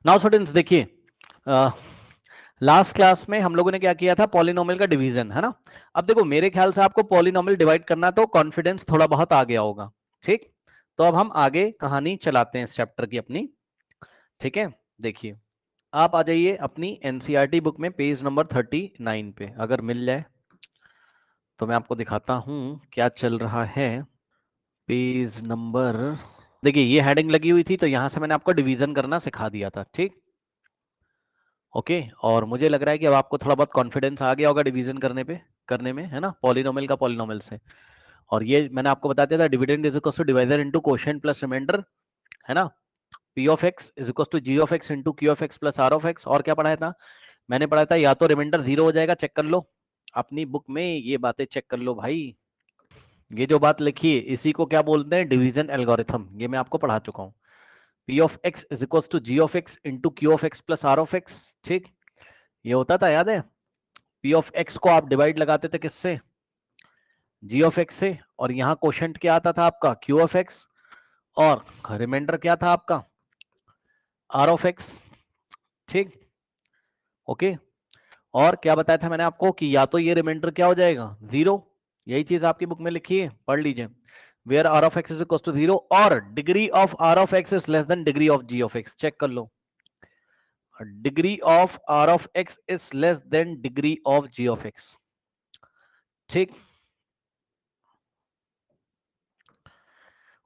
Now students देखिए, last class में हम लोगों ने क्या किया था, पॉलिनोमियल का डिवीजन, है ना। अब देखो मेरे ख्याल से आपको पॉलिनोमियल डिवाइड करना तो कॉन्फिडेंस थोड़ा बहुत आ गया होगा। ठीक, तो अब हम आगे कहानी चलाते हैं इस चैप्टर की अपनी। ठीक है, देखिए आप आ जाइए अपनी एनसीईआरटी बुक में पेज नंबर 39 पे, अगर मिल जाए तो मैं आपको दिखाता हूं क्या चल रहा है। पेज नंबर, देखिए ये हेडिंग लगी हुई थी तो यहां से मैंने आपको डिवीजन करना सिखा दिया था। ठीक, ओके, और मुझे लग रहा है कि अब आपको थोड़ा बहुत कॉन्फिडेंस आ गया होगा डिवीजन करने में, है ना, पॉलिनोमियल का पॉलिनोमियल से। और ये मैंने आपको बता दिया था, dividend is equal to divisor into quotient plus remainder, है ना। P of x is equal to g of x into q of x plus r of x. और क्या पढ़ाया था मैंने, पढ़ाया था या तो रिमाइंडर 0 हो जाएगा, चेक कर लो अपनी बुक में, ये बातें चेक कर लो भाई। ये जो बात लिखी है इसी को क्या बोलते हैं, डिवीजन एल्गोरिथम, ये मैं आपको पढ़ा चुका हूँ। P of x is equal to g of x into q of x plus r of x. ठीक, ये होता था, याद है। पी ऑफ एक्स को आप डिवाइड लगाते थे किससे, जी ऑफ एक्स से, और यहाँ क्वोशंट क्या आता था आपका, क्यू ऑफ एक्स, और रिमाइंडर क्या था आपका, आर ऑफ एक्स। ठीक, ओके। और क्या बताया था मैंने आपको कि या तो ये रिमाइंडर क्या हो जाएगा, 0, यही चीज आपकी बुक में लिखी है, पढ़ लीजिए। Where r of x is equal to 0 और degree of r of x is less than degree of g of x. Check कर लो, degree of r of x is less than degree of g of x. ठीक,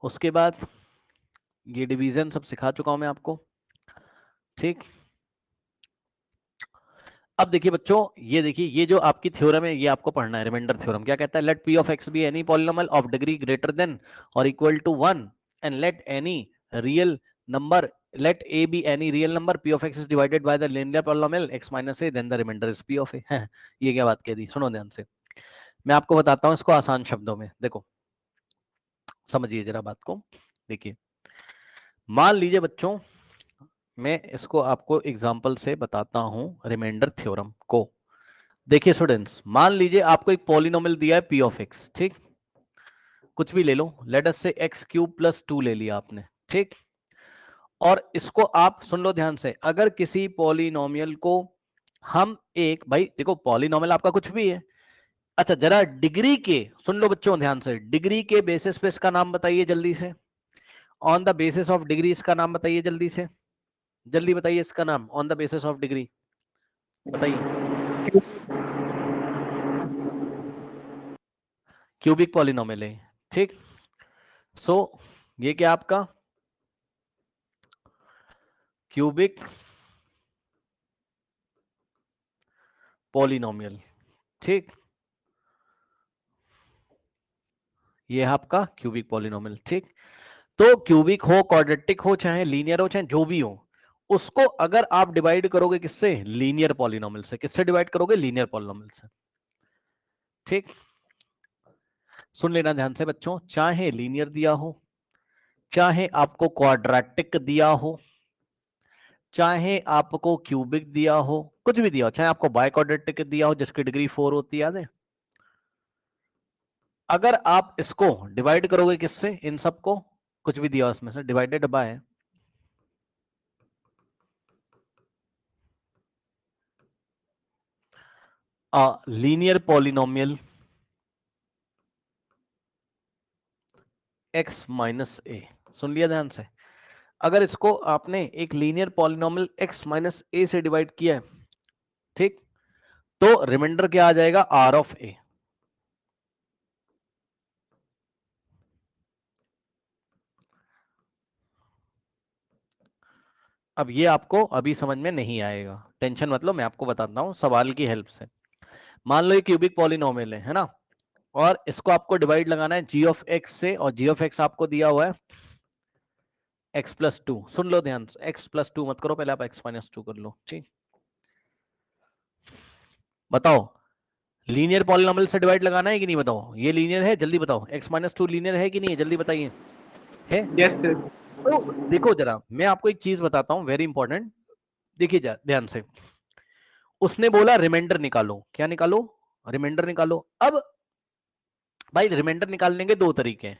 उसके बाद ये division सब सिखा चुका हूं मैं आपको। ठीक, अब देखिए बच्चों, ये देखिए, ये जो आपकी थ्योरम है ये आपको पढ़ना है, रिमाइंडर थ्योरम क्या कहता है, let p of x be any polynomial of degree greater than और equal to 1 and let any real number, let a be any real number, p of x is divided by the linear polynomial x minus a, then the remainder is p of a. ये क्या बात कह दी, सुनो ध्यान से, मैं आपको बताता हूँ इसको आसान शब्दों में। देखो समझिए जरा बात को, देखिए मान लीजिए बच्चों, मैं इसको आपको एग्जांपल से बताता हूं रिमाइंडर थ्योरम को। देखिए स्टूडेंट्स, मान लीजिए आपको एक पॉलिनोमियल दिया है पी ऑफ एक्स। ठीक, कुछ भी ले लो, लेट अस से एक्स क्यूब प्लस 2 ले लिया आपने। ठीक, और इसको आप सुन लो ध्यान से, अगर किसी पॉलिनोमियल को हम एक, भाई देखो पॉलिनोमियल आपका कुछ भी है, अच्छा जरा डिग्री के सुन लो बच्चों ध्यान से, डिग्री के बेसिस पे इसका नाम बताइए जल्दी से, on the basis of degree इसका नाम बताइए जल्दी से, जल्दी बताइए इसका नाम on the basis of degree, बताइए। क्यूबिक पॉलिनोमियल है। ठीक, सो ये क्या आपका क्यूबिक पॉलिनोमियल। ठीक, ये है आपका क्यूबिक पॉलिनोमियल। ठीक, तो क्यूबिक हो, क्वाड्रेटिक हो, चाहे लीनियर हो, चाहे जो भी हो, उसको अगर आप डिवाइड करोगे किससे, लीनियर पॉलिनोमियल से। किससे डिवाइड करोगे, लीनियर पॉलिनोमियल से। ठीक, सुन लेना ध्यान से बच्चों, चाहे लीनियर दिया हो, चाहे आपको क्वाड्रेटिक दिया हो, चाहे आपको क्यूबिक दिया हो, कुछ भी दिया हो, चाहे आपको बाय क्वाड्रेटिक दिया हो जिसकी डिग्री 4 होती है, याद है। अगर आप इसको डिवाइड करोगे किससे, इन सबको, कुछ भी दिया उसमें से, divided by linear polynomial x minus a. सुन लिया ध्यान से, अगर इसको आपने एक linear polynomial x minus a से डिवाइड किया है, ठीक, तो रिमाइंडर क्या आ जाएगा, आर ऑफ ए। अब ये आपको अभी समझ में नहीं आएगा, टेंशन मतलब, मैं आपको बताता हूं सवाल की हेल्प से। मान लो ये क्यूबिक पॉलिनोमियल है ना, और इसको आपको डिवाइड लगाना है जी ऑफ एक्स से, और जी ऑफ एक्स आपको दिया हुआ है एक्स प्लस 2। सुन लो ध्यान से, एक्स प्लस 2 मत करो, पहले आप एक्स माइनस 2 कर लो। ठीक, बताओ लीनियर पॉलिनोमियल से डिवाइड लगाना है कि नहीं, बताओ ये लीनियर है, जल्दी बताओ, एक्स माइनस 2 लीनियर है कि नहीं है, जल्दी बताइए। है, यस सर। तो देखो जरा मैं आपको एक चीज बताता हूं वेरी इंपॉर्टेंट, देखिए ध्यान से, उसने बोला रिमाइंडर निकालो, क्या निकालो, रिमाइंडर निकालो। अब भाई रिमाइंडर निकालने के दो तरीके हैं,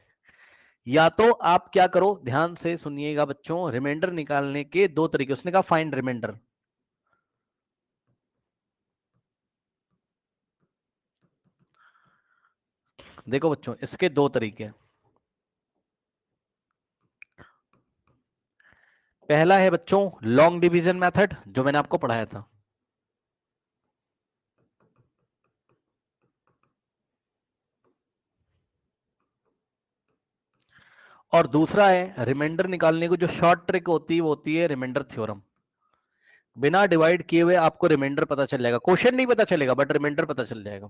या तो आप क्या करो, ध्यान से सुनिएगा बच्चों, रिमाइंडर निकालने के दो तरीके, उसने कहा फाइंड रिमाइंडर। देखो बच्चों, इसके दो तरीके। पहला है बच्चों लॉन्ग डिवीजन मेथड, जो मैंने आपको पढ़ाया था। और दूसरा है रिमाइंडर निकालने को जो शॉर्ट ट्रिक होती है, वो होती है रिमाइंडर थ्योरम। बिना डिवाइड किए हुए आपको रिमाइंडर पता चल जाएगा, क्वेश्चन नहीं पता चलेगा बट रिमाइंडर पता चल जाएगा।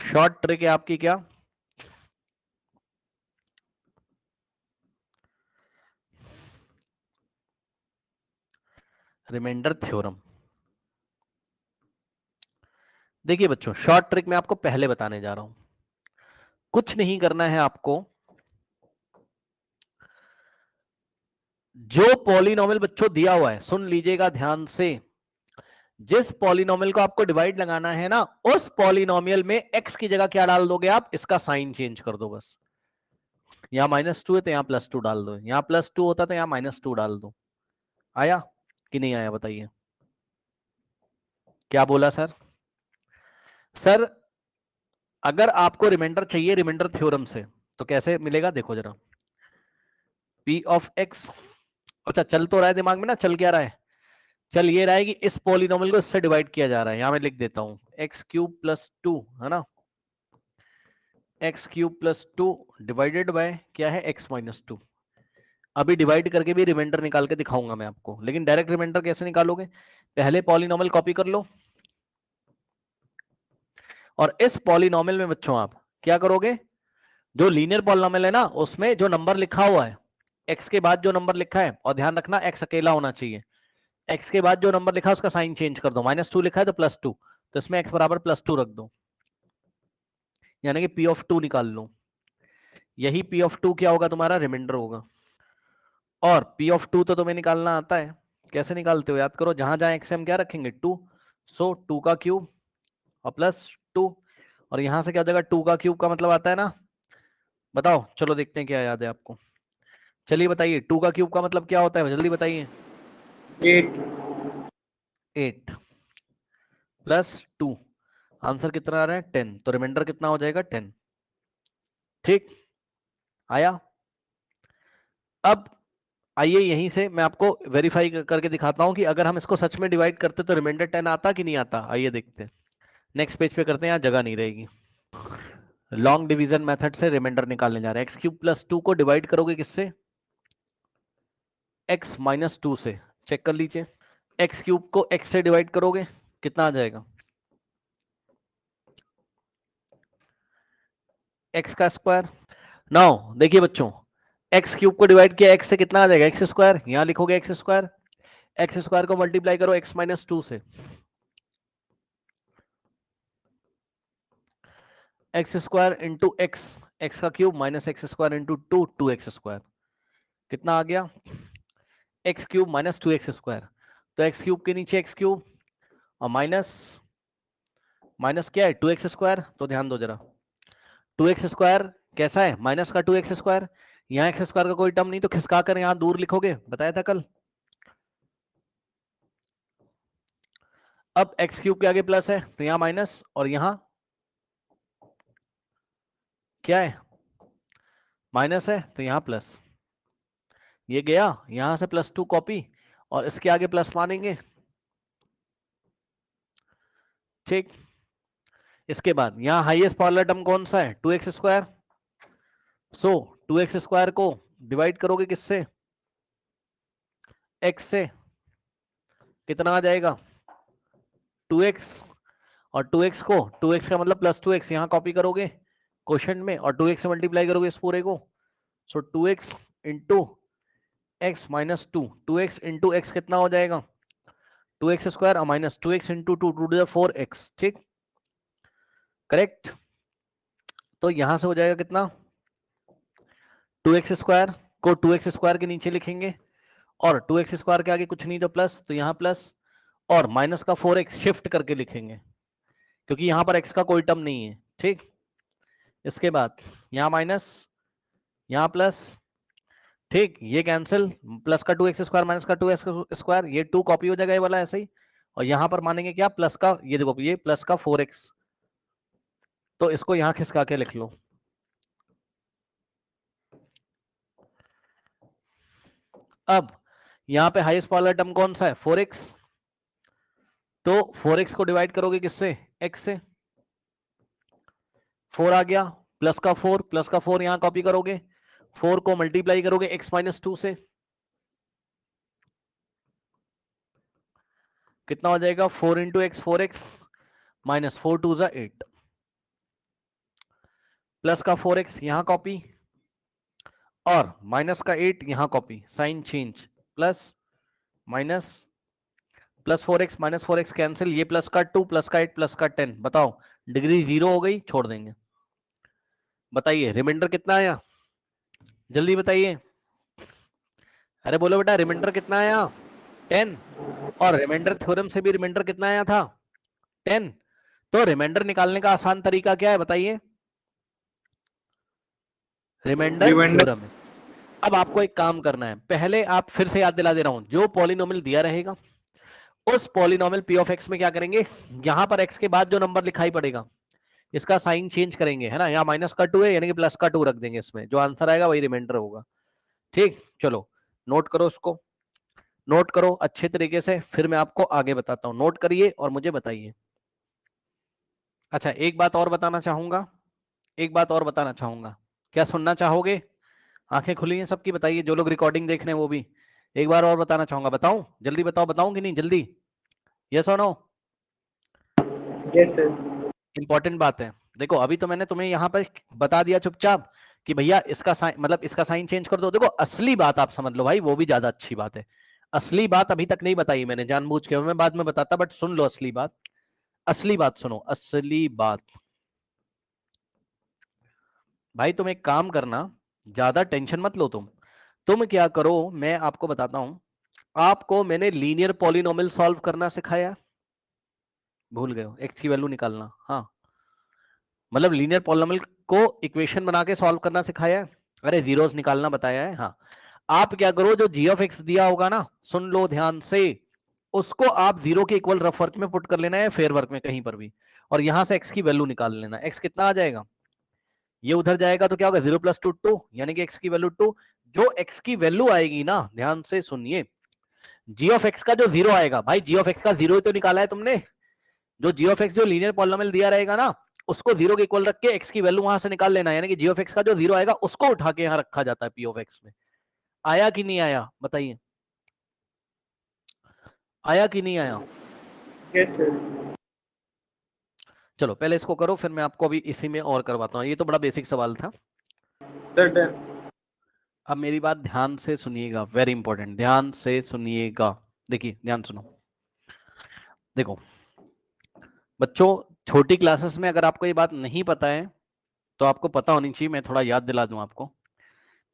शॉर्ट ट्रिक है आपकी क्या, रिमाइंडर थ्योरम। देखिए बच्चों, शॉर्ट ट्रिक मैं आपको पहले बताने जा रहा हूं। कुछ नहीं करना है आपको, जो पॉलिनोमियल बच्चों दिया हुआ है, सुन लीजिएगा ध्यान से, जिस पॉलिनोमियल को आपको डिवाइड लगाना है ना, उस पॉलिनोमियल में x की जगह क्या डाल दोगे आप, इसका साइन चेंज कर दो बस। यहां -2 है तो यहां +2 डाल दो, यहां +2 होता तो यहां -2 डाल दो। आया कि नहीं आया बताइए, क्या बोला सर? सर अगर आपको रिमाइंडर चाहिए रिमाइंडर थ्योरम से, तो कैसे मिलेगा देखो जरा। p ऑफ x, अच्छा चल तो रहा है दिमाग में ना, चल क्या रहा है, चल ये रहा है कि इस पॉलिनोमियल को इससे डिवाइड किया जा रहा है। यहां मैं लिख देता हूं x³ + 2 है ना, x³ + 2 डिवाइडेड बाय क्या है, x-2। अभी डिवाइड करके भी रिमाइंडर निकाल के दिखाऊंगा मैं आपको, लेकिन डायरेक्ट रिमाइंडर कैसे निकालोगे, पहले पॉलिनोमियल कॉपी कर लो, और इस पॉलिनोमियल में बच्चों आप क्या करोगे, जो लीनियर पॉलिनोमियल है ना, उसमें जो नंबर लिखा हुआ है, x के बाद जो नंबर लिखा है, और ध्यान रखना x अकेला होना चाहिए, x के बाद जो नंबर लिखा है उसका साइन चेंज कर दो, -2 लिखा है तो +2, तो इसमें x बराबर +2 रख दो, यानी कि p ऑफ 2 निकाल लो। यही p ऑफ 2 क्या होगा, तुम्हारा रिमाइंडर होगा। और p ऑफ 2 तो तुम्हें निकालना आता है, कैसे निकालते हो याद करो, जहां जहां x हम क्या रखेंगे 2, सो 2 का क्यूब और +2, और यहां से क्या हो जाएगा, 2 का क्यूब का मतलब आता है ना, बताओ चलो देखते हैं क्या याद है आपको, चलिए बताइए 2 का क्यूब का मतलब क्या होता है, जल्दी बताइए। 8 +2, आंसर कितना आ रहा है 10, तो रिमाइंडर कितना हो जाएगा 10। ठीक आया। अब आइए यहीं से मैं आपको वेरीफाई करके दिखाता हूं कि अगर हम इसको सच में डिवाइड करते तो रिमाइंडर 10 आता कि नहीं आता, आइए देखते हैं। नेक्स्ट पेज पे करते हैं, यहाँ जगह नहीं रहेगी। लॉन्ग डिवीजन मेथड से रिमाइंडर निकालने जा रहे हैं। x³ + 2 को डिवाइड करोगे किससे, x-2 से, चेक कर लीजिए। x³ को x से डिवाइड करोगे कितना आ जाएगा, x का स्क्वायर। नाउ देखिए बच्चों, x³ को डिवाइड किया x से कितना आ जाएगा, x², यहां लिखोगे x², x² को मल्टीप्लाई करो x-2 से, x² इंटू x का क्यूब -x² इंटू 2 2x², कितना आ गया, x³ -2x², तो x³ के नीचे x³ और माइनस क्या है 2x², तो ध्यान दो जरा, 2x² कैसा है, माइनस का 2x², यहाँ x² का कोई टर्म नहीं तो खिसका कर यहाँ दूर लिखोगे, बताया था कल। अब x³ के आगे प्लस है तो यहाँ माइनस, और यहाँ क्या है, माइनस है तो यहाँ प्लस, ये गया यहां से +2 कॉपी, और इसके आगे प्लस मानेंगे। ठीक, इसके बाद यहाँ हाईएस्ट पार्लर टर्म कौन सा है, 2x², सो 2x² को डिवाइड करोगे किससे, x से, कितना आ जाएगा 2x, और 2x को 2x का मतलब +2x यहाँ कॉपी करोगे क्वेश्चन में, और 2x से मल्टीप्लाई करोगे इस पूरे को, सो 2x into x -2, 2x into x कितना हो जाएगा 2x² और -2x into 2 to the 4x। ठीक, करेक्ट, तो यहां से हो जाएगा कितना 2x² को 2x² के नीचे लिखेंगे, और 2x² के आगे कुछ नहीं तो प्लस, तो यहाँ प्लस, और माइनस का 4x शिफ्ट करके लिखेंगे क्योंकि यहाँ पर x का कोई टर्म नहीं है। ठीक, इसके बाद यहाँ माइनस, यहाँ प्लस, ठीक, ये कैंसिल, प्लस का 2x² माइनस का 2x², ये 2 कॉपी हो जाएगा ये वाला ऐसे ही, और यहां पर मानेंगे क्या, प्लस का, ये देखो ये प्लस का 4x, तो इसको यहां खिसका के लिख लो। अब यहां पे हाईएस्ट वाला टर्म कौन सा है, 4x, तो 4x को डिवाइड करोगे किससे, x से, 4 आ गया, प्लस का 4, प्लस का 4 यहां कॉपी करोगे, 4 को मल्टीप्लाई करोगे x माइनस 2 से, कितना हो जाएगा, 4 इंटू एक्स 4x माइनस 4 2 जा 8, प्लस का 4x यहां कॉपी, और माइनस का 8 यहां copy, sign change, plus minus, plus 4x minus 4x cancel, ये प्लस का 2 प्लस का 8 प्लस का 10, बताओ डिग्री 0 हो गई, छोड़ देंगे। बताइए रिमाइंडर कितना आया, जल्दी बताइए, अरे बोलो बेटा रिमाइंडर कितना आया, 10, और रिमाइंडर थ्योरम से भी रिमाइंडर कितना आया था, 10, तो रिमाइंडर निकालने का आसान तरीका क्या है बताइए, रिमाइंडर थ्योरम है। अब आपको एक काम करना है, पहले आप फिर से याद दिला दे रहा हूं, जो पॉलिनोमियल दिया रहेगा उस पॉलिनोमियल p ऑफ x में क्या करेंगे, यहां पर x के बाद जो नंबर लिखाई पड़ेगा इसका साइन चेंज करेंगे, है ना, यहाँ माइनस का 2 है यानी कि प्लस का 2 रख देंगे, इसमें जो आंसर आएगा वही रिमाइंडर होगा। ठीक, चलो नोट करो, उसको नोट करो अच्छे तरीके से, फिर मैं आपको आगे बताता हूं, नोट करिए और मुझे बताइए। अच्छा एक बात और बताना चाहूंगा, एक बात और बताना चाहूंगा, क्या सुनना चाहोगे, आंखें खुली हैं सबकी, बताइए, जो लोग रिकॉर्डिंग देख रहे हैं वो भी, एक बार और बताना चाहूंगा, बताऊं, जल्दी बताओ, बताऊं कि नहीं, जल्दी, यस और नो, यस सर। इंपॉर्टेंट बात है। देखो अभी तो मैंने तुम्हें यहाँ पर बता दिया चुपचाप कि भैया इसका साइन, मतलब इसका साइन चेंज कर दो, देखो असली बात आप समझ लो भाई, वो भी ज्यादा अच्छी बात है, असली बात अभी तक नहीं बताई मैंने जानबूझ के, मैं बाद में बताता, बट सुन लो असली बात, असली बात सुनो, असली बात। भाई तुम एक काम करना, ज्यादा टेंशन मत लो, तुम क्या करो, मैं आपको बताता हूं, आपको मैंने लीनियर पॉलिनोमियल सॉल्व करना सिखाया, भूल गए हो, एक्स की वैल्यू निकालना, हाँ, मतलब लीनियर पॉलिनोमियल को इक्वेशन बना के सॉल्व करना सिखाया है, अरे जीरोस निकालना बताया है, हाँ, आप क्या करो, जो जी ऑफ एक्स दिया होगा ना, सुन लो ध्यान से, उसको आप जीरो के इक्वल रफ वर्क में पुट कर लेना है, फेयर वर्क में कहीं पर भी, और यहां से एक्स की वैल्यू निकाल लेना, एक्स कितना आ जाएगा, ये उधर जाएगा तो क्या होगा, 0 + 2 2, यानी कि एक्स की वैल्यू 2, जो एक्स की वैल्यू आएगी ना, ध्यान से सुनिए, जी ऑफ एक्स का जो जीरो आएगा, भाई जी ऑफ एक्स का जीरो ही तो निकाला है तुमने, जो जी ऑफ एक्स जो लीनियर पॉलिनोमियल दिया रहेगा ना, उसको जीरो के इक्वल रख के एक्स की वैल्यू वहां से निकाल लेना, यानी कि जी ऑफ एक्स का जो जीरो आएगा उसको उठा के यहाँ रखा जाता है पी ऑफ एक्स में। आया कि नहीं आया बताइए, आया कि नहीं आया, यस सर। चलो पहले इसको करो, फिर मैं आपको अभी इसी में और करवाता हूँ, ये तो बड़ा बेसिक सवाल था। Sir done. अब मेरी बात ध्यान से सुनिएगा, वेरी इंपॉर्टेंट, ध्यान से सुनिएगा, देखिए ध्यान सुनो, देखो बच्चों, छोटी क्लासेस में अगर आपको ये बात नहीं पता है तो आपको पता होनी चाहिए, मैं थोड़ा याद दिला दूं आपको।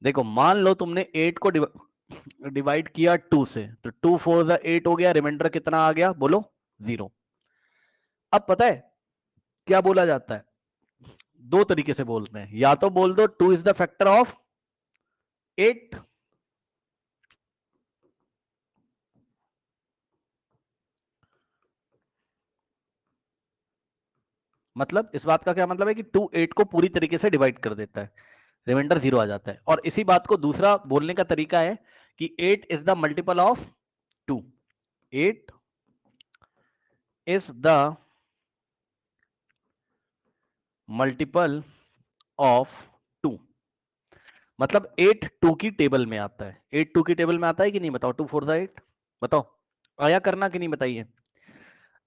देखो मान लो तुमने 8 को डिवाइड किया 2 से, तो 2 4 द 8 हो गया, रिमाइंडर कितना आ गया बोलो, 0। अब पता है क्या बोला जाता है, दो तरीके से बोलते हैं, या तो बोल दो 2 इज द फैक्टर ऑफ 8, मतलब इस बात का क्या मतलब है कि 2 8 को पूरी तरीके से डिवाइड कर देता है, रिमाइंडर 0 आ जाता है, और इसी बात को दूसरा बोलने का तरीका है कि 8 is the multiple of 2, 8 is the multiple of 2, मतलब 8 2 की टेबल में आता है, 8 2 की टेबल में आता है कि नहीं, बताओ, 2 4 8, बताओ आया करना कि नहीं बताइए।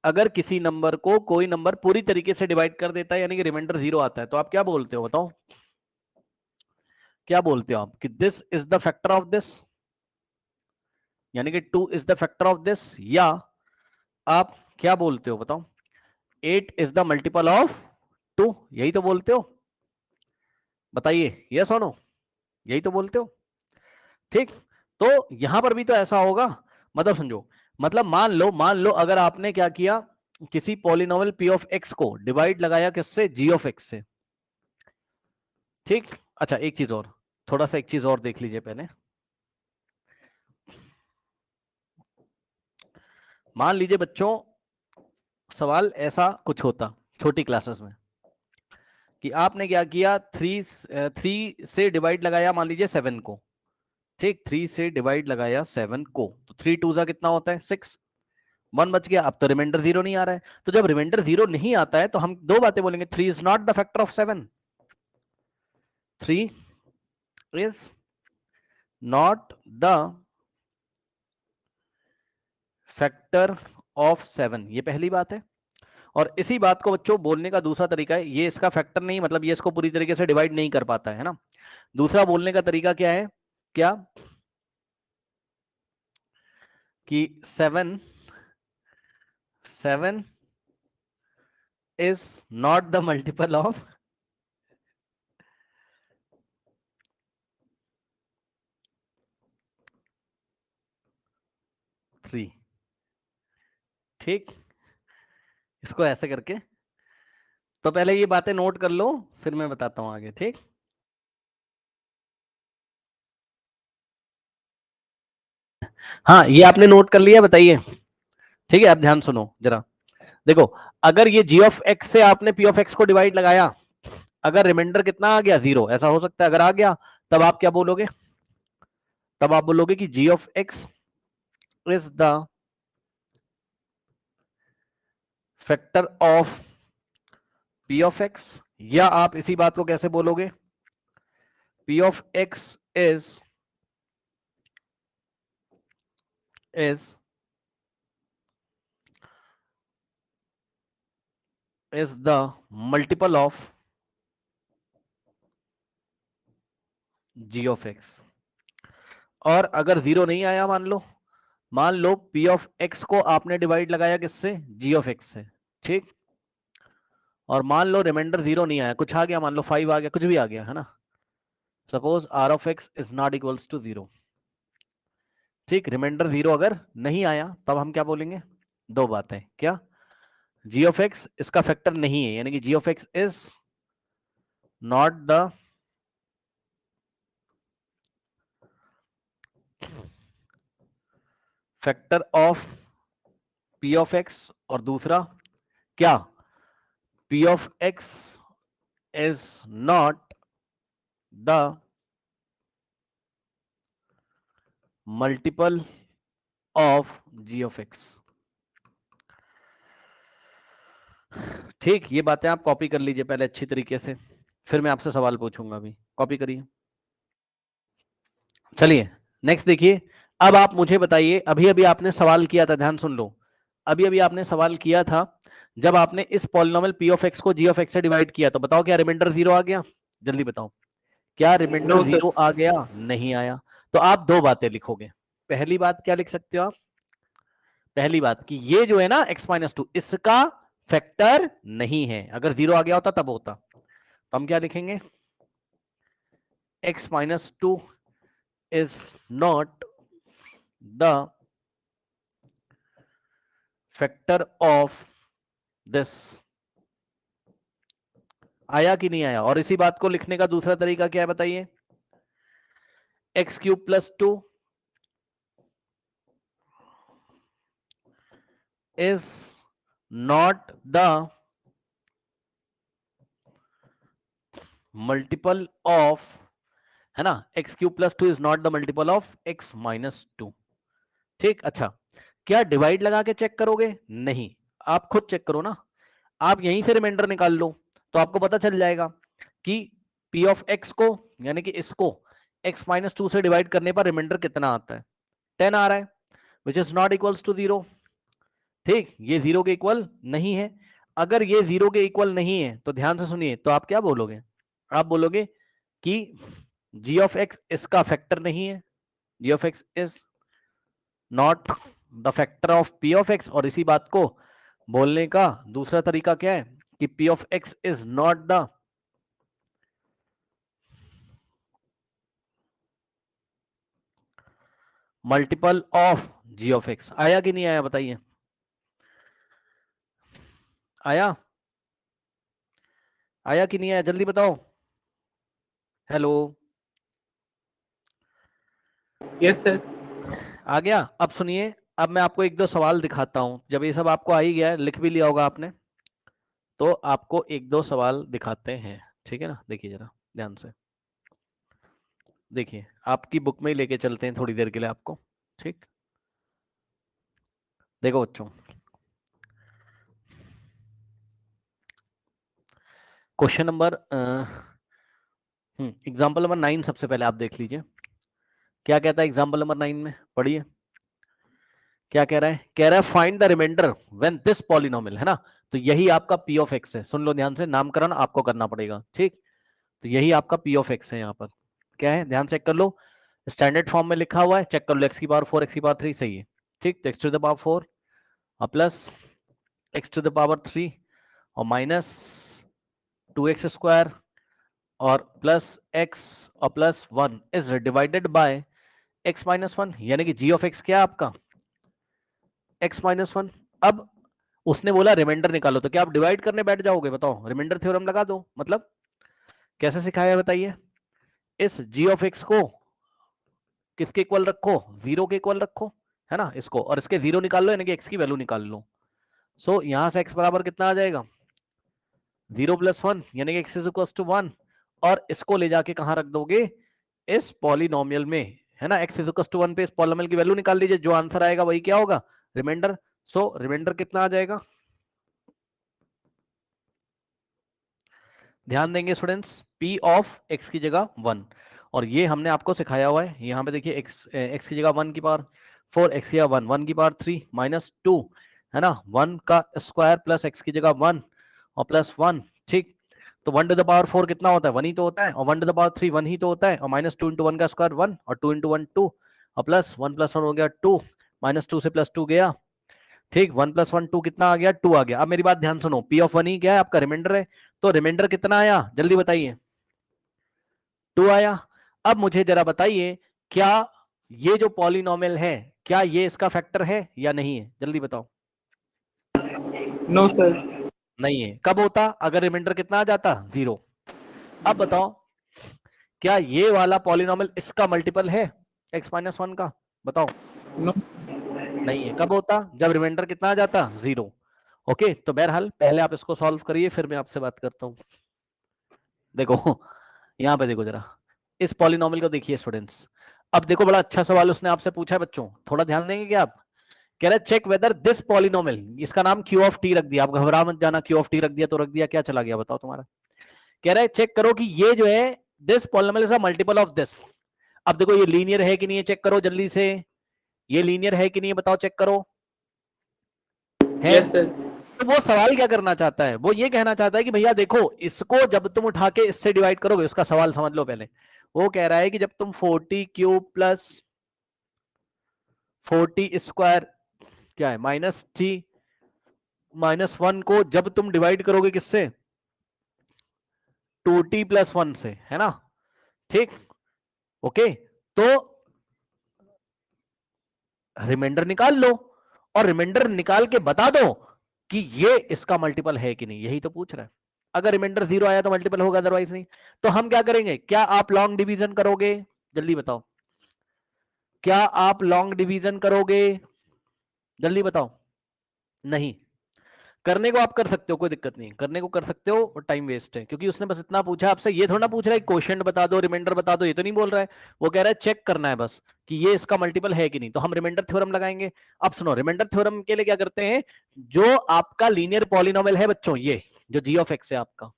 अगर किसी नंबर को कोई नंबर पूरी तरीके से डिवाइड कर देता है यानी कि रिमाइंडर 0 आता है, तो आप क्या बोलते हो बताओ, क्या बोलते हो आप, कि this is the factor of this, यानी कि 2 is the factor of this, या आप क्या बोलते हो बताओ, 8 इज द मल्टीपल ऑफ 2, यही तो बोलते हो, बताइए यस और नो, यही तो बोलते हो। ठीक, तो यहां पर भी तो ऐसा होगा, मतलब समझो, मतलब मान लो अगर आपने क्या किया, किसी पॉलिनोमियल p ऑफ x को डिवाइड लगाया किससे, g ऑफ x से। ठीक, अच्छा एक चीज और, थोड़ा सा एक चीज और देख लीजिए पहले। मान लीजिए बच्चों सवाल ऐसा कुछ होता छोटी क्लासेस में कि आपने क्या किया, थ्री से डिवाइड लगाया मान लीजिए 7 को। ठीक, 3 से डिवाइड लगाया 7 को, तो 3 टू जा कितना होता है 6, 1 बच गया। अब तो रिमाइंडर 0 नहीं आ रहा है, तो जब रिमाइंडर 0 नहीं आता है तो हम दो बातें बोलेंगे, 3 is not the factor of 7, 3 is not the factor of 7, ये पहली बात है। और इसी बात को बच्चों बोलने का दूसरा तरीका है, ये इसका फैक्टर नहीं, मतलब ये इसको पूरी तरीके से डिवाइड नहीं कर पाता है ना। दूसरा बोलने का तरीका क्या है, क्या कि 7 is not the multiple of 3। ठीक, इसको ऐसे करके, तो पहले ये बातें नोट कर लो, फिर मैं बताता हूं आगे। ठीक, हाँ ये आपने नोट कर लिया, बताइए। ठीक है, अब ध्यान सुनो जरा, देखो अगर ये g ऑफ x से आपने p ऑफ x को डिवाइड लगाया, अगर रिमाइंडर कितना आ गया 0, ऐसा हो सकता है, अगर आ गया तब आप क्या बोलोगे, तब आप बोलोगे कि g of x is the factor of p of x, या आप इसी बात को कैसे बोलोगे, p of x is the multiple of g of x। और अगर 0 नहीं आया, मान लो p ऑफ x को आपने डिवाइड लगाया किससे, g ऑफ x से। ठीक, और मान लो रिमाइंडर 0 नहीं आया, कुछ आ गया, मान लो 5 आ गया, कुछ भी आ गया है ना, suppose r of x is not equals to 0। ठीक, रिमाइंडर 0 अगर नहीं आया तब हम क्या बोलेंगे, दो बातें, क्या, g ऑफ x इसका फैक्टर नहीं है, यानी कि g of x is not the factor of p of x, और दूसरा क्या, p of x is not the multiple of g of x। ठीक, ये बातें आप कॉपी कर लीजिए पहले अच्छी तरीके से, फिर मैं आपसे सवाल पूछूंगा, अभी कॉपी करिए। चलिए नेक्स्ट देखिए, अब आप मुझे बताइए, अभी अभी आपने सवाल किया था, ध्यान सुन लो, अभी अभी आपने सवाल किया था, जब आपने इस पॉलिनोमियल p ऑफ x को g ऑफ x से डिवाइड किया, तो बताओ क्या रिमाइंडर 0 आ गया, जल्दी बताओ, क्या रिमाइंडर No, sir. 0 आ गया, नहीं आया। तो आप दो बातें लिखोगे, पहली बात क्या लिख सकते हो आप, पहली बात कि ये जो है ना x-2 इसका फैक्टर नहीं है, अगर 0 आ गया होता तब होता, तो हम क्या लिखेंगे, x-2 is not the factor of this। आया कि नहीं आया, और इसी बात को लिखने का दूसरा तरीका क्या है बताइए, x³ + 2 is not the multiple of, है ना, x³ + 2 is not the multiple of x-2। ठीक, अच्छा क्या डिवाइड लगा के चेक करोगे, नहीं, आप खुद चेक करो ना, आप यहीं से रिमाइंडर निकाल लो, तो आपको पता चल जाएगा कि p ऑफ x को, यानी कि इसको x-2 से डिवाइड करने पर रिमाइंडर कितना आता है, 10 आ रहा है, which is not equals to 0। ठीक, ये 0 के इक्वल नहीं है, अगर ये 0 के इक्वल नहीं है तो ध्यान से सुनिए, तो आप क्या बोलोगे, आप बोलोगे कि g ऑफ x इसका फैक्टर नहीं है, g of x is not the factor of p of x, और इसी बात को बोलने का दूसरा तरीका क्या है कि p of x is not the multiple of g of x। आया कि नहीं आया बताइए, आया आया कि नहीं आया, जल्दी बताओ। Hello, yes sir. आ गया। अब सुनिए, अब मैं आपको एक दो सवाल दिखाता हूं। जब ये सब आपको आ ही गया है, लिख भी लिया होगा आपने, तो आपको एक दो सवाल दिखाते हैं, ठीक है ना। देखिए जरा ध्यान से, देखिए आपकी बुक में ही लेके चलते हैं थोड़ी देर के लिए आपको, ठीक। देखो बच्चों, क्वेश्चन नंबर एग्जाम्पल नंबर 9 सबसे पहले आप देख लीजिए। क्या कहता है एग्जाम्पल नंबर 9 में, पढ़िए क्या कह रहा है। कह रहा है find the remainder when this polynomial, है ना। तो यही आपका पी ऑफ एक्स है। सुन लो ध्यान से, नामकरण आपको करना पड़ेगा, ठीक। तो यही आपका पी ऑफ एक्स है। यहाँ पर क्या है, ध्यान चेक कर लो। स्टैंडर्ड फॉर्म में लिखा हुआ है, चेक कर लो। एक्स की पावर 4 एक्स की पावर 3 सही है, ठीक। तो एक्स टू द पावर 4 और plus x to the power 3 और माइनस 2x स्क्वायर और प्लस एक्स और plus 1 is divided by x minus 1, यानी कि जी ऑफ एक्स क्या है आपका, एक्स माइनस 1। अब उसने बोला रिमाइंडर निकालो, तो क्या आप डिवाइड करने बैठ जाओगे, बताओ। रिमाइंडर थ्योरम लगा दो, मतलब कैसे सिखाया बताइए। इस जी ऑफ एक्स को किसके इक्वल रखो, 0 के इक्वल रखो, है ना इसको, और इसके 0 निकाल लो, यानी कि एक्स की वैल्यू निकाल लो। सो यहां से एक्स बराबर कितना आ जाएगा, 0 प्लस 1, यानी कि एक्स इज इक्वल टू 1। और इसको ले जाके कहां रख दोगे, इस पॉलिनोमियल में, है ना। एक्स इज इक्वल टू 1 पे इस पॉलिनोमियल की वैल्यू निकाल लीजिए, जो आंसर आएगा वही क्या होगा, रिमाइंडर। सो रिमाइंडर कितना आ जाएगा, ध्यान देंगे स्टूडेंट्स, p ऑफ x की जगह 1। और ये हमने आपको सिखाया हुआ है, यहाँ पे देखिए x की जगह 1 की पावर 4, x की जगह 1, 1 की पावर 3 माइनस 2, है ना। 1 का स्क्वायर प्लस x की जगह 1 और प्लस 1, ठीक। तो 1 टू द पावर 4 कितना होता है, 1 ही तो होता है, और 1 टू द पावर 3 1 ही तो होता है, और माइनस 2 इंटू 1 का स्क्वायर 1 और 2 इंटू 1 2 और प्लस 1 प्लस 1 हो गया 2, माइनस 2 से प्लस 2 गया, ठीक। 1 प्लस 1 2 कितना आ गया, 2 आ गया। अब मेरी बात ध्यान सुनो, पी ऑफ 1 ही क्या है आपका, रिमाइंडर है। तो रिमाइंडर कितना आया, जल्दी बताइए, 2 आया। अब मुझे जरा बताइए, क्या ये जो पॉलिनोमियल है, क्या ये इसका फैक्टर है या नहीं है, जल्दी बताओ। No sir. नहीं है। कब होता, अगर रिमाइंडर कितना आ जाता, 0। अब बताओ, क्या ये वाला पॉलिनोमियल इसका मल्टीपल है, x माइनस 1 का, बताओ। नो। नहीं है। कब होता, जब रिमाइंडर कितना आ जाता, 0। ओके, तो बहरहाल पहले आप इसको सॉल्व करिए, फिर मैं आपसे बात करता हूं। देखो यहाँ पे देखो जरा, इस पॉलिनोमियल को देखिए स्टूडेंट्स। अब देखो, बड़ा अच्छा सवाल उसने आपसे पूछा है बच्चों, थोड़ा ध्यान देंगे क्या आप। कह रहे चेक वेदर दिस पॉलिनोमियल, इसका नाम क्यू ऑफ टी रख दिया, आप घबरा मत जाना, क्यू ऑफ टी रख दिया तो रख दिया, क्या चला गया बताओ तुम्हारा। कह रहा है चेक करो कि ये जो है this polynomial is a multiple of this. अब देखो ये लीनियर है कि नहीं है, चेक करो जल्दी से, ये लीनियर है कि नहीं है, बताओ चेक करो, है। Yes sir. तो वो सवाल क्या करना चाहता है, वो ये कहना चाहता है कि भैया देखो, इसको जब तुम उठा के इससे डिवाइड करोगे, उसका सवाल समझ लो पहले। वो कह रहा है कि जब तुम 40 क्यूब प्लस 40 स्क्वायर, क्या है, माइनस 3 माइनस 1 को जब तुम डिवाइड करोगे किससे, 2t प्लस 1 से, है ना, ठीक। ओके, तो रिमाइंडर निकाल लो, और रिमाइंडर निकाल के बता दो कि ये इसका मल्टीपल है कि नहीं, यही तो पूछ रहा है। अगर रिमाइंडर 0 आया तो मल्टीपल होगा, अदरवाइज नहीं। तो हम क्या करेंगे, क्या आप लॉन्ग डिवीजन करोगे, जल्दी बताओ, क्या आप लॉन्ग डिवीजन करोगे, जल्दी बताओ। नहीं, करने को आप कर सकते हो, कोई दिक्कत नहीं, करने को कर सकते हो, और टाइम वेस्ट है, क्योंकि उसने बस इतना पूछा आपसे, ये थोड़ा ना पूछ रहा है क्वेश्चन बता दो, रिमाइंडर बता दो, ये तो नहीं बोल रहा है। वो कह रहा है चेक करना है बस कि ये इसका मल्टीपल है कि नहीं, तो हम रिमाइंडर थ्योरम लगाएंगे। अब सुनो, रिमाइंडर थ्योरम के लिए क्या करते हैं, जो आपका लीनियर पॉलिनोमियल है बच्चों, ये जो जी ऑफ एक्स है आपका,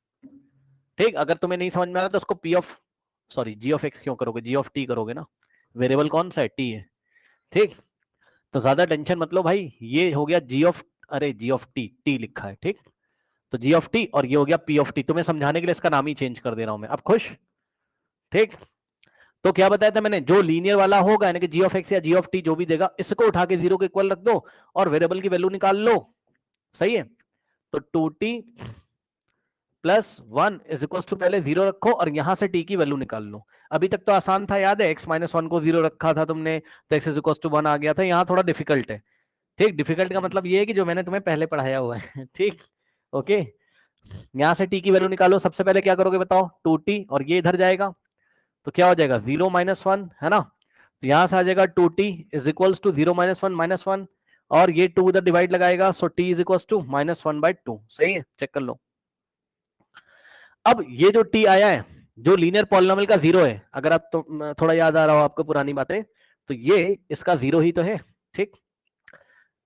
ठीक। अगर तुम्हें नहीं समझ में आ रहा तो उसको p of, sorry g of x क्यों करोगे, जी ऑफ टी करोगे ना, वेरिएबल कौन सा है, टी है, ठीक। तो ज्यादा टेंशन मत लो भाई, ये हो गया जी ऑफ, अरे जी ऑफ टी, टी लिखा है, ठीक। तो जी ऑफ टी, और ये हो गया पी ऑफ टी, तुम्हें समझाने के लिए इसका नाम ही चेंज कर दे रहा हूं मैं, अब खुश, ठीक। तो क्या बताया था मैंने, जो लीनियर वाला होगा, यानी कि जी ऑफ एक्स या जी ऑफ टी जो भी देगा, इसको उठा के 0 के इक्वल रख दो और वेरिएबल की वैल्यू निकाल लो, सही है। तो 2t plus 1 is equal to, पहले 0 रखो और यहां से t की वैल्यू निकाल लो। अभी तक तो आसान था, याद है, x माइनस 1 को 0 रखा था तुमने, तो x इज इक्वल टू 1 आ गया था। यहाँ थोड़ा डिफिकल्ट है, ठीक। डिफिकल्ट का मतलब ये है कि जो मैंने तुम्हें पहले पढ़ाया हुआ है, ठीक। ओके, यहां से टी की वैल्यू निकालो। सबसे पहले क्या करोगे बताओ, 2t, और ये इधर जाएगा तो क्या हो जाएगा 0 - 1, है ना। तो यहां से आ जाएगा 2t इज इक्वल्स टू 0 - 1 -1, और ये 2 इधर डिवाइड लगाएगा, सो t इज इक्वल्स टू -1/2। सही है, चेक कर लो। अब ये जो t आया है, जो लीनियर पॉलिनोमियल का 0 है, अगर आप तो थोड़ा याद आ रहा हो आपको पुरानी बातें, तो ये इसका 0 ही तो है, ठीक।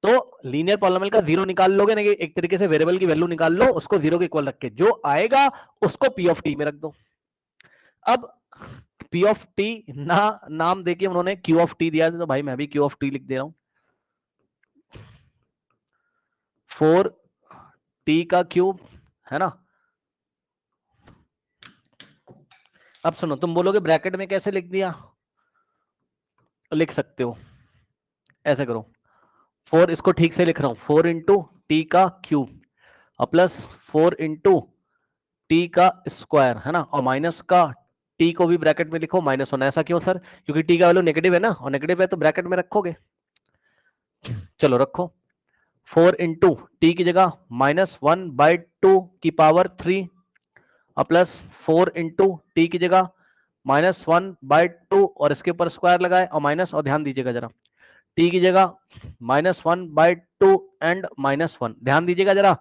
तो लीनियर पॉलिनोमियल का 0 निकाल लोगे ना, कि एक तरीके से वेरिएबल की वैल्यू निकाल लो, उसको 0 के इक्वल रख के जो आएगा उसको p ऑफ t में रख दो। अब p ऑफ t ना नाम देके उन्होंने q ऑफ t दिया था, तो भाई मैं भी q ऑफ t लिख दे रहा हूं, 4t का क्यूब, है ना। अब सुनो, तुम बोलोगे ब्रैकेट में कैसे लिख दिया, लिख सकते हो ऐसे करो, 4 इसको ठीक से लिख रहा हूं, 4 इंटू टी का क्यूब और प्लस 4 इंटू टी का स्क्वायर, है ना, और माइनस का टी को भी ब्रैकेट में लिखो -1। ऐसा क्यों सर, क्योंकि टी का वैल्यू नेगेटिव है ना, और नेगेटिव है तो ब्रैकेट में रखोगे। चलो रखो, 4 इंटू टी की जगह -1/2 की पावर 3 और प्लस 4 इंटू टी की जगह -1/2 और इसके ऊपर स्क्वायर लगाए और माइनस, और ध्यान दीजिएगा जरा, टी की जगह -1/2 एंड -1, ध्यान दीजिएगा जरा,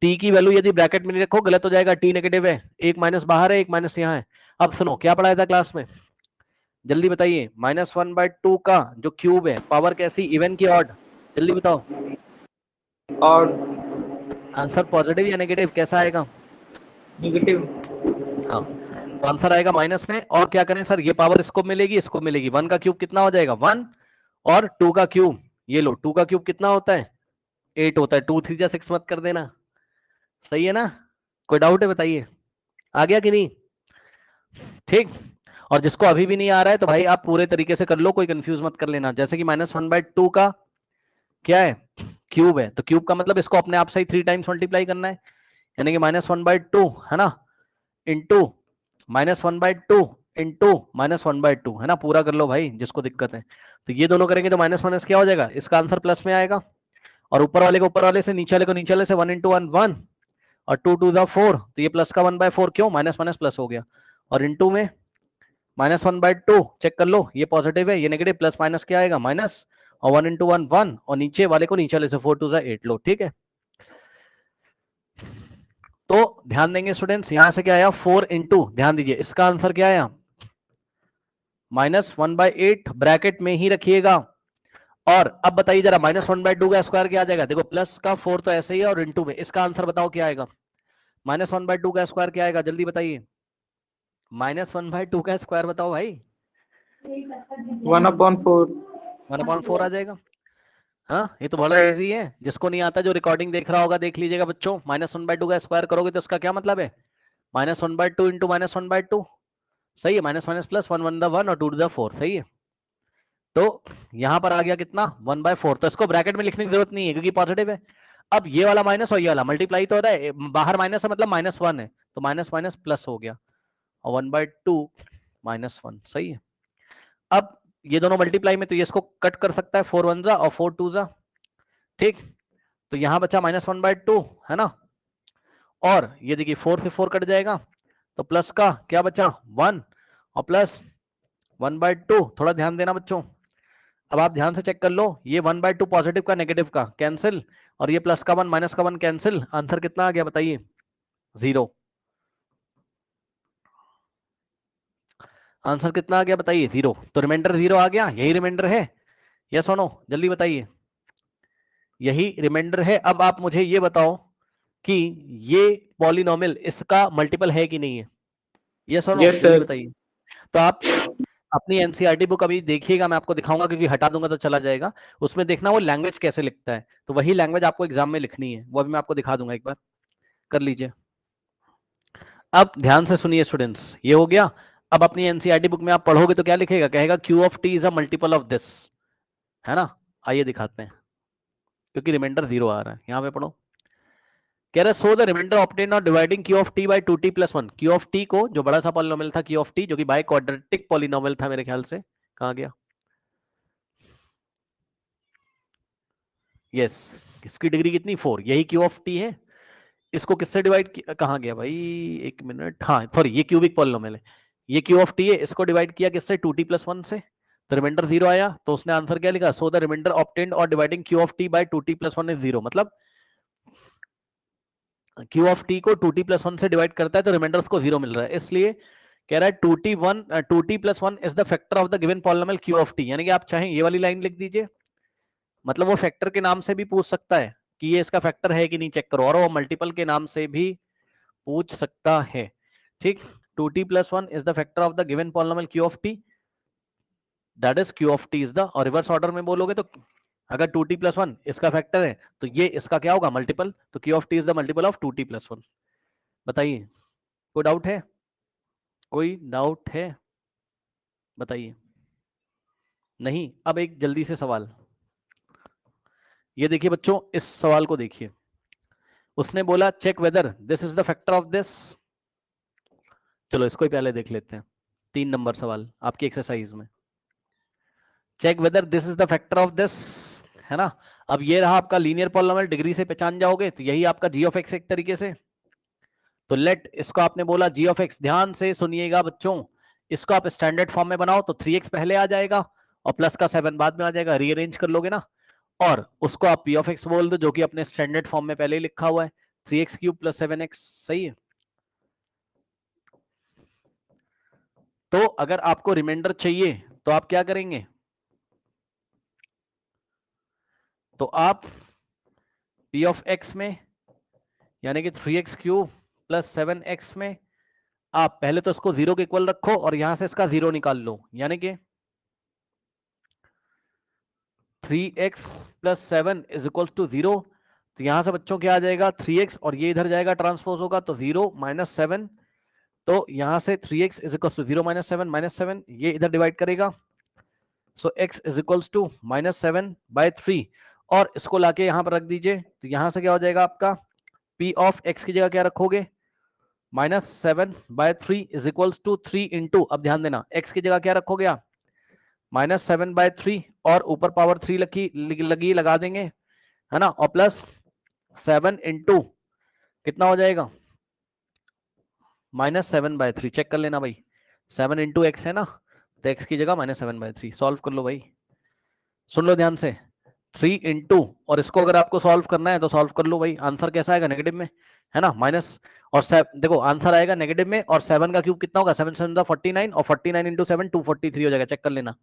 टी की वैल्यू यदि ब्रैकेट में नहीं रखो गलत हो जाएगा, टी नेगेटिव है, एक माइनस बाहर है, एक माइनस यहाँ है। अब सुनो क्या पढ़ाया था क्लास में, जल्दी बताइए, -1/2 का जो क्यूब है, पावर कैसी, इवन की ऑड, जल्दी बताओ। और आंसर पॉजिटिव या नेगेटिव कैसा आएगा, नेगेटिव। हाँ, तो आंसर आएगा माइनस में। और क्या करें सर, ये पावर इसको मिलेगी, इसको मिलेगी, 1 का क्यूब कितना हो जाएगा 1, और 2 का क्यूब, ये लो 2 का क्यूब कितना होता है 8 होता है, 2 3 जा 6 मत कर देना, सही है ना। कोई डाउट है बताइए, आ गया कि नहीं, ठीक। और जिसको अभी भी नहीं आ रहा है तो भाई आप पूरे तरीके से कर लो, कोई कंफ्यूज मत कर लेना। जैसे कि -1/2 का क्या है, क्यूब है, तो क्यूब का मतलब इसको अपने आप से ही 3 टाइम्स मल्टीप्लाई करना है, यानी कि -1/2, है ना, इंटू -1/2 इंटू -1/2, है ना, पूरा कर लो भाई जिसको दिक्कत है। तो ये दोनों करेंगे तो माइनस माइनस क्या हो जाएगा, इसका आंसर प्लस में आएगा, और ऊपर वाले को ऊपर वाले से, नीचे वाले को नीचे वाले से, 1 इंटू 1 1, और 2 2 4, तो ये प्लस का 1/4 क्यों, माइनस माइनस प्लस हो गया, और इंटू में -1/2, चेक कर लो, ये पॉजिटिव है, ये नेगेटिव, प्लस माइनस क्या आएगा माइनस, और 1 इंटू 1 1, और नीचे वाले को नीचे वाले से 4 2 8 लो, ठीक है। तो ध्यान देंगे स्टूडेंट्स, यहां से क्या आया 4 इंटू, ध्यान दीजिए इसका आंसर क्या आया -1/8, ब्रैकेट में ही रखिएगा। और अब बताइए जरा, -1/2 का स्क्वायर क्या आ जाएगा, देखो प्लस का 4 तो ऐसे ही है, और इंटू में इसका आंसर बताओ क्या आएगा, -1/2 का स्क्वायर क्या आएगा, जल्दी बताइए, -1/2 का स्क्वायर बताओ भाई, 1/4। 1/4 आ जाएगा। हाँ, ये तो बड़ा इजी है, जिसको नहीं आता जो रिकॉर्डिंग देख रहा होगा देख लीजिएगा बच्चों, -1/2 का स्क्वायर करोगे तो उसका क्या मतलब है, -1/2 इंटू -1/2, सही है, माइनस माइनस प्लस, 1 1 1 और 2 4, सही है। तो यहां पर आ गया कितना 1/4, तो इसको ब्रैकेट में लिखने की जरूरत नहीं है क्योंकि पॉजिटिव है। अब ये वाला माइनस और ये वाला मल्टीप्लाई तो हो रहा है, बाहर माइनस है मतलब -1 है, तो माइनस माइनस प्लस हो गया, और 1/2 -1, सही है। अब ये दोनों मल्टीप्लाई में, तो ये इसको कट कर सकता है, 4 1 जा और 4 2 जा, ठीक। तो यहां बचा -1/2, है ना, और ये देखिए 4 से 4 कट जाएगा, तो प्लस का क्या बचा 1, और प्लस 1/2, थोड़ा ध्यान देना बच्चों, अब आप ध्यान से चेक कर लो, ये 1/2 पॉजिटिव का नेगेटिव का कैंसिल, और ये प्लस का 1 माइनस का 1 कैंसिल, आंसर कितना आ गया बताइए 0। आंसर कितना आ गया बताइए 0, तो रिमाइंडर 0 आ गया, यही रिमाइंडर है, यस और नो, जल्दी बताइए, यही रिमाइंडर है। अब आप मुझे ये बताओ कि ये पॉलिनोमियल इसका मल्टीपल है कि नहीं है, यस और नो, यस जल्दी सर। बताइए। तो आप अपनी एनसीईआरटी बुक अभी देखिएगा, मैं आपको दिखाऊंगा क्योंकि हटा दूंगा तो चला जाएगा, उसमें देखना वो लैंग्वेज कैसे लिखता है, तो वही लैंग्वेज आपको एग्जाम में लिखनी है, वो अभी मैं आपको दिखा दूंगा, एक बार कर लीजिए। अब ध्यान से सुनिए स्टूडेंट्स, ये हो गया। अब अपनी एनसीईआरटी बुक में आप पढ़ोगे तो क्या लिखेगा, कहेगा Q of T is a multiple of this, है ना। आइए दिखाते हैं, क्योंकि रिमाइंडर 0 आ रहा है, यहां पे पढ़ो, कह रहा है so the remainder obtain on dividing q of t by 2t + 1, q of t को, जो बड़ा सा पॉलिनोमियल था क्यू ऑफ टी, जो कि बाय क्वाड्रेटिक पॉलिनोमियल था मेरे ख्याल से, कहां गया, यस, इसकी डिग्री कितनी 4, यही क्यू ऑफ टी है, इसको किससे डिवाइड किया, कहाँ गया भाई, एक मिनट, हाँ सॉरी, ये क्यूबिक पॉलिनोमियल है, ये क्यू ऑफ टी है, इसको डिवाइड किया किससे, 2t+1 से, तो रिमाइंडर 0 आया, तो उसने आंसर क्या लिखा, सो द रिमाइंडर ऑब्टेन्ड और dividing q of t by 2t+1 is 0, मतलब क्यू ऑफ टी को 2t+1 से डिवाइड करता है तो रिमाइंडर उसको 0 मिल रहा है, इसलिए कह रहा है 2t+1 is the factor of the given polynomial Q of T, यानी कि आप चाहें ये वाली लाइन लिख दीजिए, मतलब वो फैक्टर के नाम से भी पूछ सकता है कि ये इसका फैक्टर है कि नहीं चेक करो, और वो मल्टीपल के नाम से भी पूछ सकता है, ठीक। 2t+1 is the factor of the given polynomial Q of T, that is Q of T is the, और रिवर्स ऑर्डर में बोलोगे तो अगर 2t+1 इसका फैक्टर है तो ये इसका क्या होगा, मल्टीपल, तो Q of T is the multiple of 2t+1। बताइए, कोई डाउट है, कोई डाउट है, बताइए, नहीं। अब एक जल्दी से सवाल, ये देखिए बच्चों, इस सवाल को देखिए, उसने बोला check whether this is the factor of this, चलो इसको ही पहले देख लेते हैं, 3 नंबर सवाल आपकी एक्सरसाइज में, check whether this is the factor of this, है ना। अब ये रहा आपका लीनियर पॉलिनोमियल, डिग्री से पहचान जाओगे तो यही आपका जी ऑफ एक्स एक तरीके से, तो लेट इसको आपने बोला जी ऑफ एक्स, ध्यान से सुनिएगा बच्चों, इसको आप स्टैंडर्ड फॉर्म में बनाओ तो 3x पहले आ जाएगा और प्लस का 7 बाद में आ जाएगा, रीअरेंज कर लोगे ना, और उसको आप पी ऑफ एक्स बोल दो जो कि अपने स्टैंडर्ड फॉर्म में पहले ही लिखा हुआ है, 3x³ + 7x, सही है। तो अगर आपको रिमाइंडर चाहिए तो आप क्या करेंगे, तो आप पी ऑफ एक्स में यानी कि 3x³ + 7x में आप पहले तो इसको 0 के इक्वल रखो और यहां से इसका 0 निकाल लो, यानी कि 3x + 7 = 0, तो यहां से बच्चों क्या आ जाएगा 3x, और ये इधर जाएगा ट्रांसपोज होगा तो 0 - 7, तो यहां से 3x = 0 - 7 -7, ये इधर डिवाइड करेगा, सो x = -7/3, और इसको लाके यहां पर रख दीजिए, तो यहां से क्या हो जाएगा आपका p ऑफ x की जगह क्या रखोगे, -7/3 = 3 इंटू, अब ध्यान देना x की जगह क्या रखोगे आप, -7/3, और ऊपर पावर 3 लगी लगा देंगे, है ना, और प्लस 7 इंटू कितना हो जाएगा, -7/3, चेक कर लेना भाई, 7 इंटू एक्स है ना, तो x की जगह -7/3, सॉल्व कर लो भाई, सुन लो ध्यान से, 3 इंटू, और इसको अगर आपको सॉल्व करना है तो सॉल्व कर लो भाई, आंसर कैसा आएगा, नेगेटिव में, है ना, माइनस, और देखो आंसर आएगा नेगेटिव में, और 7 का क्यूब कितना होगा, 7 7 49, और 49 इंटू 7 243 हो जाएगा, चेक कर लेना,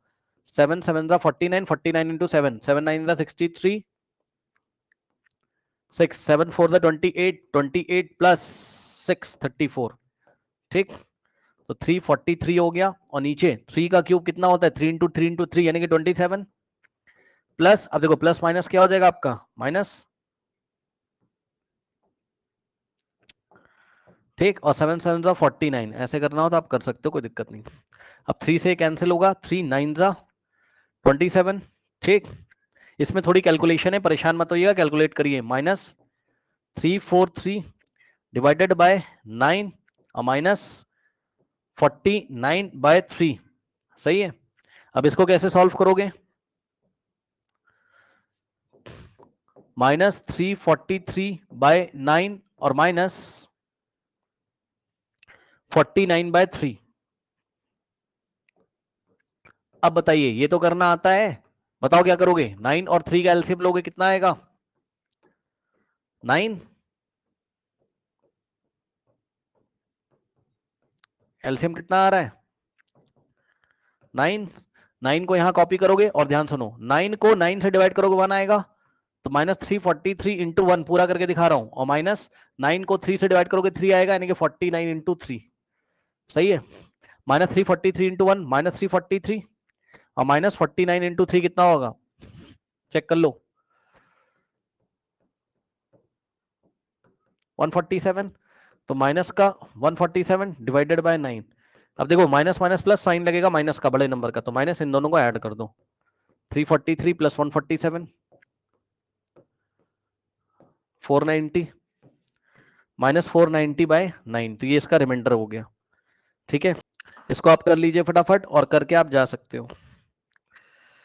7 7 49, 49 इंटू 7 7 9 63, 6 7 4 28, 28 प्लस 6 34, ठीक, तो 343 हो गया, और नीचे 3 का क्यूब कितना होता है, 3 इंटू 3 इंटू 3 यानी कि 27, प्लस, अब देखो प्लस माइनस क्या हो जाएगा आपका, माइनस, ठीक, और 7 7 49, ऐसे करना हो तो आप कर सकते हो, कोई दिक्कत नहीं। अब 3 से कैंसिल होगा, 3 9 27, ठीक, इसमें थोड़ी कैलकुलेशन है, परेशान मत होइएगा, कैलकुलेट करिए, -343 डिवाइडेड बाय 9 और -49/3, सही है। अब इसको कैसे सॉल्व करोगे, -343/9 और -49/3, अब बताइए ये तो करना आता है, बताओ क्या करोगे, 9 और 3 का एलसीएम लोगे कितना आएगा, 9, एलसीएम कितना आ रहा है, 9, 9 को यहां कॉपी करोगे, और ध्यान सुनो 9 को 9 से डिवाइड करोगे 1 आएगा, तो -343 इंटू 1 पूरा करके दिखा रहा हूं, और -9 को 3 से डिवाइड करोगे 3 आएगा, यानी कि 49 इंटू 3, सही है, -343 इंटू 1 -343, और -49 इंटू 3 कितना होगा, चेक कर लो, 147, तो माइनस का 147 डिवाइडेड बाय 9, अब देखो माइनस माइनस प्लस साइन लगेगा माइनस का बड़े नंबर का, तो माइनस इन दोनों को ऐड कर दो, 343 + 147 490 -490/9, तो ये इसका रिमाइंडर हो गया, ठीक है, इसको आप कर लीजिए फटाफट और करके आप जा सकते हो।